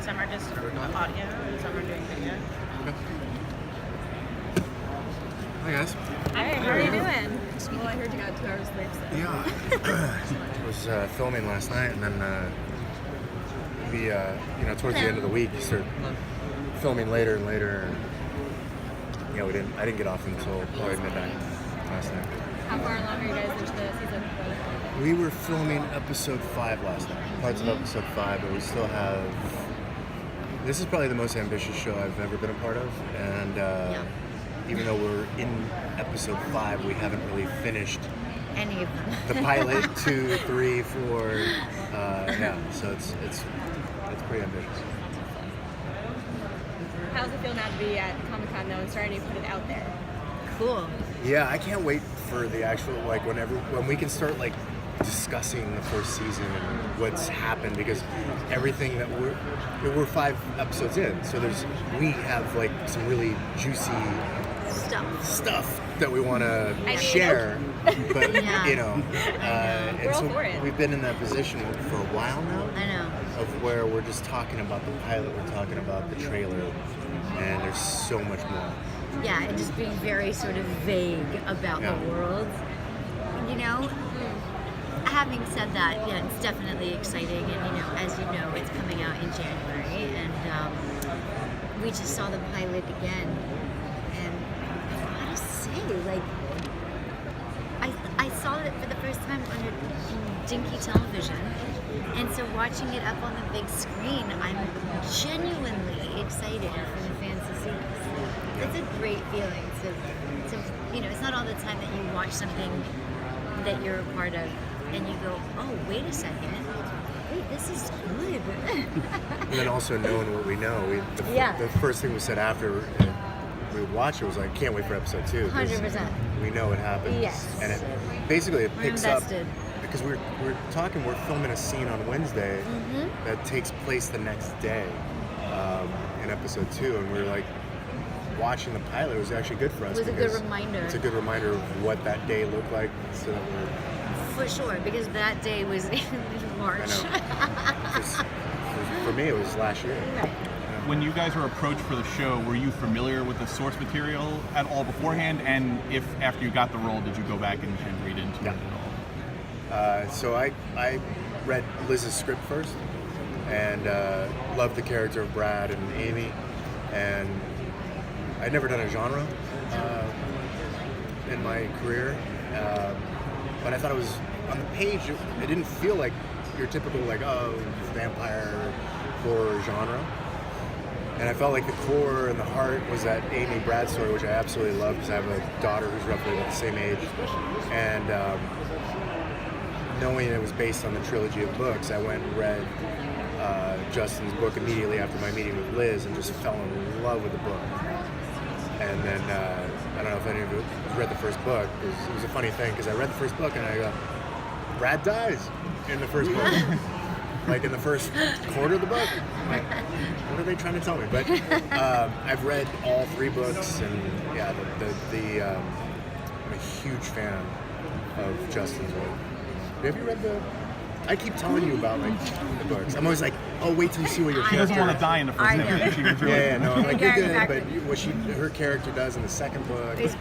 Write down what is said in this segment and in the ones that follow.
Some are just audio, and some are doing video. Okay. Hi guys. Hi, how are you doing? Well, I heard you got 2 hours late. So. Yeah. I was filming last night, and then towards the end of the week, you start filming later and later. And, I didn't get off until probably midnight last night. How far along are you guys into the season? We were filming episode 5 last night, parts of episode 5, but we still have. This is probably the most ambitious show I've ever been a part of, and even though we're in episode 5, we haven't really finished any of them. The pilot, 2, 3, 4, so it's pretty ambitious. How does it feel now to be at Comic-Con though and starting to put it out there? Cool. Yeah, I can't wait for the actual, when we can start discussing the first season and what's happened, because everything that we're 5 episodes in, so we have some really juicy stuff that we want to share, but and so we've been in that position for a while now. I know. Of where we're just talking about the pilot, we're talking about the trailer, and there's so much more. Yeah, and just being very sort of vague about the world. Having said that, it's definitely exciting, and as you know, it's coming out in January, and we just saw the pilot again, and I gotta say, I saw it for the first time on a dinky television, and so watching it up on the big screen, I'm genuinely excited for the fans to see this. It's a great feeling to it's not all the time that you watch something that you're a part of and you go, oh, wait a second, this is good. And then also knowing what we know, the first thing we said after we watched it was can't wait for episode 2. 100%. We know what happens. Yes. And it picks up, because we're filming a scene on Wednesday that takes place the next day in episode 2, and we're watching the pilot. It was actually good for us. It was a good reminder. It's a good reminder of what that day looked like, so that for sure, because that day was in March. I know. For me, it was last year. Right. When you guys were approached for the show, were you familiar with the source material at all beforehand? And if after you got the role, did you go back and read into it at all? So I read Liz's script first, and loved the character of Brad and Amy, and I'd never done a genre in my career, but I thought it was, on the page, it didn't feel like your typical vampire horror genre. And I felt like the core and the heart was that Amy Brad story, which I absolutely love, because I have a daughter who's roughly about the same age. And knowing it was based on the trilogy of books, I went and read Justin's book immediately after my meeting with Liz, and just fell in love with the book. And then, I don't know if any of you read the first book. It was a funny thing, because I read the first book and I go, Brad dies in the first book. In the first quarter of the book. What are they trying to tell me? But I've read all 3 books, and I'm a huge fan of Justin's work. Have you read I keep telling you about the books. I'm always wait till you see what your She character doesn't want to die in the first movie. I'm like, you're good, exactly. but what her character does in the second book is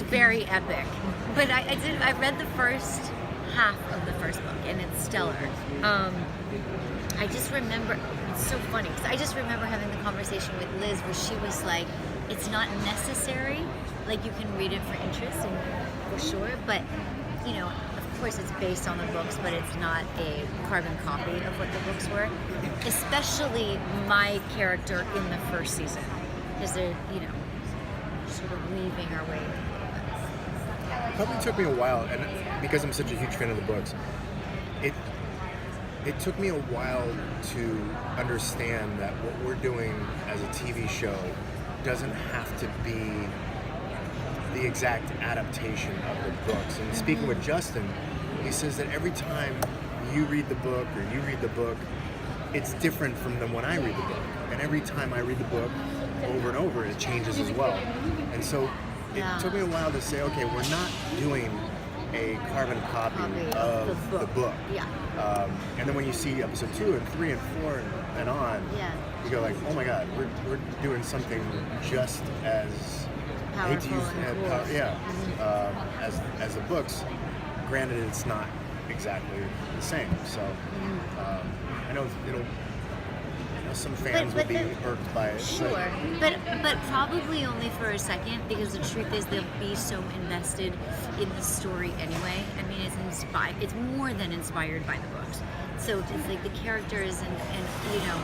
very epic. But I read the first half of the first book, and it's stellar. I just remember, it's so funny, because I just remember having the conversation with Liz where she was like, it's not necessary, you can read it for interest and for sure, but of course it's based on the books, but it's not a carbon copy of what the books were, especially my character in the first season, because they're sort of weaving our way. It probably took me a while, and because I'm such a huge fan of the books, it took me a while to understand that what we're doing as a TV show doesn't have to be the exact adaptation of the books. And speaking with Justin, he says that every time you read the book or you read the book, it's different from when I read the book. And every time I read the book over and over, it changes as well. And so it took me a while to say, okay, we're not doing a carbon copy of the book. Yeah. And then when you see episode 2 and 3 and 4 and and on, Yeah. you go like, oh my God, we're doing something just as I hate to use Powerful and cool. as the books. Granted, it's not exactly the same. So I know some fans will be irked by it. Sure, but probably only for a second, because the truth is they'll be so invested in the story anyway. I mean, it's more than inspired by the books. So it's like the characters and you know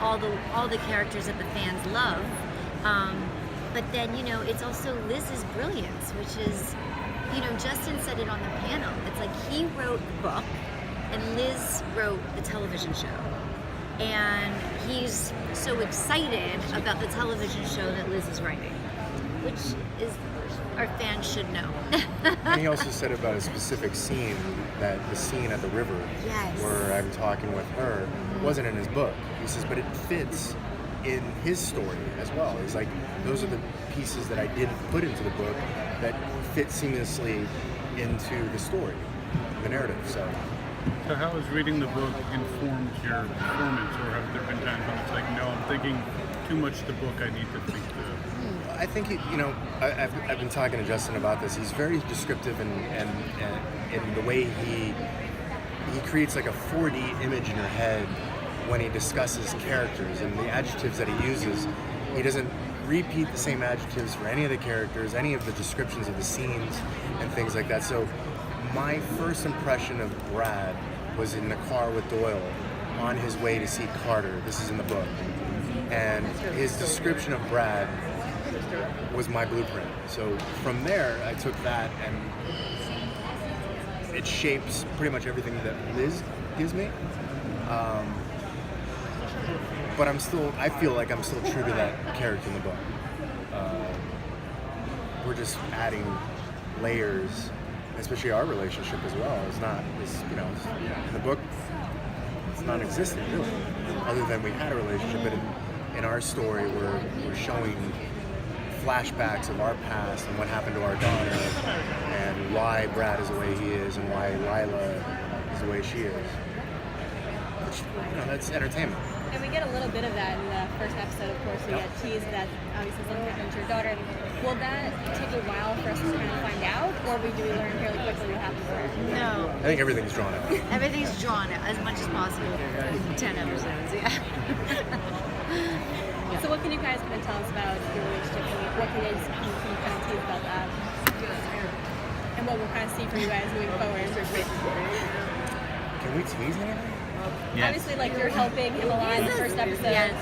all the characters that the fans love. But then it's also Liz's brilliance, which is Justin said it on the panel. It's like he wrote the book and Liz wrote the television show. And he's so excited about the television show that Liz is writing, which is our fans should know. And he also said about a specific scene, that the scene at the river, Yes. where I'm talking with her, wasn't in his book. He says, but it fits in his story as well. He's like, those are the pieces that I didn't put into the book that fit seamlessly into the story, the narrative. So how has reading the book informed your performance, or have there been times when it's like, no, I'm thinking too much the book, I need to think I think I've been talking to Justin about this. He's very descriptive and in the way he creates like a 4D image in your head when he discusses characters and the adjectives that he uses. He doesn't repeat the same adjectives for any of the characters, any of the descriptions of the scenes and things like that. So my first impression of Brad was in the car with Doyle on his way to see Carter. This is in the book. And his description of Brad was my blueprint. So from there, I took that and it shapes pretty much everything that Liz gives me. But I feel like I'm still true to that character in the book. We're just adding layers, especially our relationship as well. It's not, in the book, it's non-existent really, other than we had a relationship. But in our story, we're showing flashbacks of our past and what happened to our daughter, and why Brad is the way he is, and why Lila is the way she is. Which, that's entertainment. And we get a little bit of that in the first episode, of course. We get teased that obviously something happened to your daughter. Will that take a while for us to kind of find out, or do we learn fairly quickly what happened to her? No. I think everything's drawn out. Everything's drawn out as much as possible. 10 episodes, yeah. So what can you guys kind of tell us about your relationship? What can you kind of tease about that? And what we'll kind of see from you guys moving forward? Can we tease anything? Yes. Obviously, like you're helping him a lot in the first episode. Yes.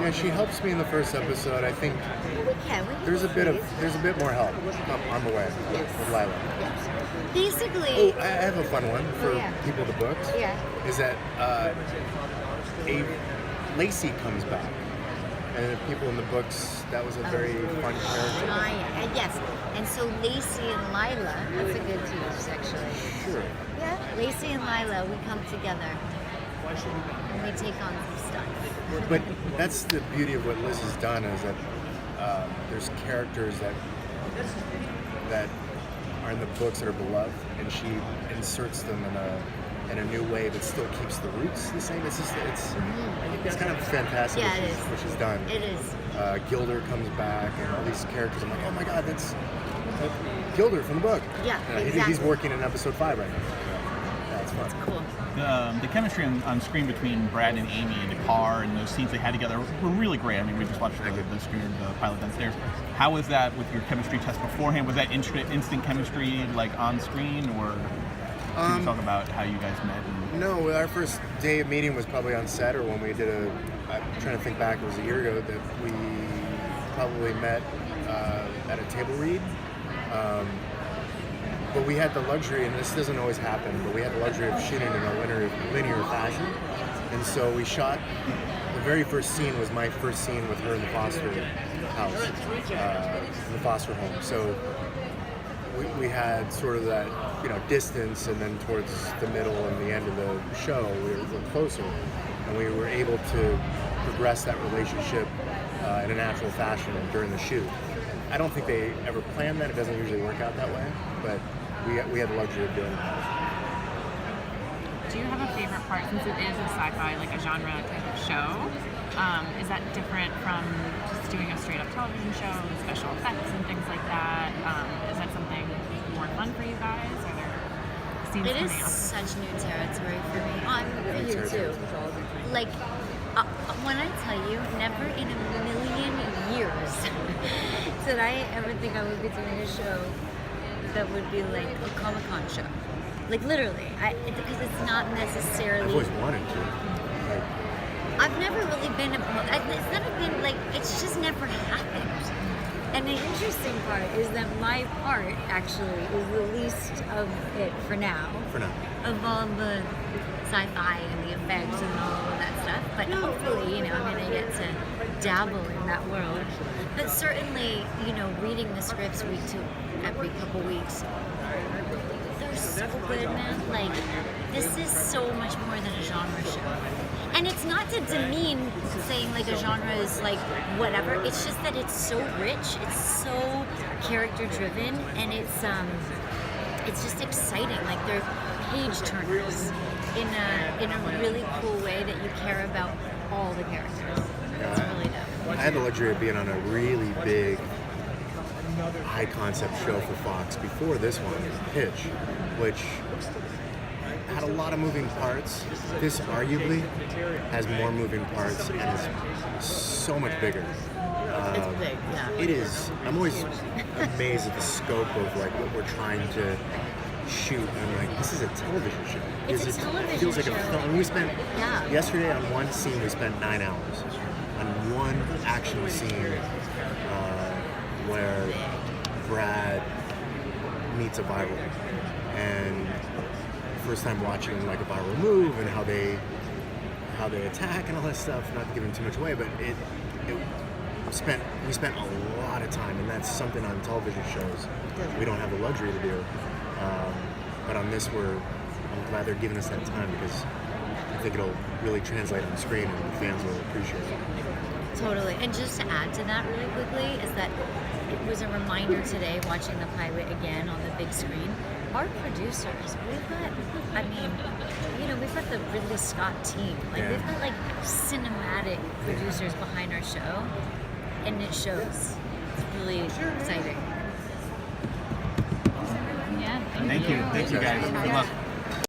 Yeah, she helps me in the first episode. I think We can. there's a bit more help on the way with Lila. Basically, Oh, I have a fun one for Yeah. people with the books. Yeah. Is that Lacey comes back, and people in the books, that was a very fun character. and yes. And so Lacey and Lila, that's a good tease, actually. Sure. Yeah. Lacey and Lila, we come together and we take on some stuff. But that's the beauty of what Liz has done, is that there's characters that are in the books that are beloved, and she inserts them in a new way, but still keeps the roots the same. It's kind of fantastic Yeah, it is. what she's done. It is. Gilder comes back, and all these characters. I'm like, oh my God, that's Gilder from the book. Yeah, He's exactly. working in episode 5 right now. Yeah, it's fun. Cool. The chemistry on screen between Brad and Amy in the car and those scenes they had together were really great. I mean, we just watched the screen, the pilot downstairs. How was that with your chemistry test beforehand? Was that instant chemistry like on screen, or can you talk about how you guys met? No, our first day of meeting was probably on set, or when we did I'm trying to think back, it was a year ago that we probably met at a table read. But we had the luxury, and this doesn't always happen, but we had the luxury of shooting in a linear fashion. And so we shot, the very first scene was my first scene with her in the foster house, in the foster home. So we had sort of that, distance, and then towards the middle and the end of the show, we were closer. And we were able to progress that relationship in a natural fashion during the shoot. I don't think they ever planned that. It doesn't usually work out that way, but we had the luxury of doing that. Do you have a favorite part, since it is a sci-fi, like a genre type of show? Is that different from just doing a straight up television show with special effects and things like that? Is that something more fun for you guys? Are there scenes It is coming up? such new territory for me. For you too. Like, when I tell you, never in a million years did I ever think I would be doing a show that would be like a Comic-Con show. Like literally, because it's not necessarily. I've always wanted to. Like, I've never really been. It's never been like. It's just never happened. And the interesting part is that my part actually is the least of it for now. for now. Of all the sci-fi and the effects and all of that stuff. But hopefully, I'm gonna get to dabble in that world. But certainly, reading the scripts every couple weeks, they're so good, man. Like, this is so much more than a genre show. And it's not to demean saying like a genre is like whatever. It's just that it's so rich, it's so character driven, and it's just exciting. Like they're page turners in a really cool way that you care about all the characters. It's really dope. I had the luxury of being on a really big, high concept show for Fox before this one, Pitch, which had a lot of moving parts. This arguably has more moving parts and is so much bigger. It's big, yeah. It is. I'm always amazed at the scope of like what we're trying to shoot. And I'm like, this is a television show. It's a Because television it feels like show. a film. And we spent Yeah. yesterday on one scene. We spent 9 hours on one action scene where Brad meets a viral, and first time watching like a viral move and how they attack and all that stuff. Not giving too much away, but we spent a lot of time, and that's something on television shows we don't have the luxury to do. But on this, I'm glad they're giving us that time, because I think it'll really translate on screen and the fans will appreciate it. Totally. And just to add to that really quickly is that it was a reminder today watching the pilot again on the big screen. Our producers, we've got the Ridley Scott team. Like Yeah. we've got like cinematic producers behind our show, and it shows. It's really exciting. Yeah. Thank you guys. Good luck.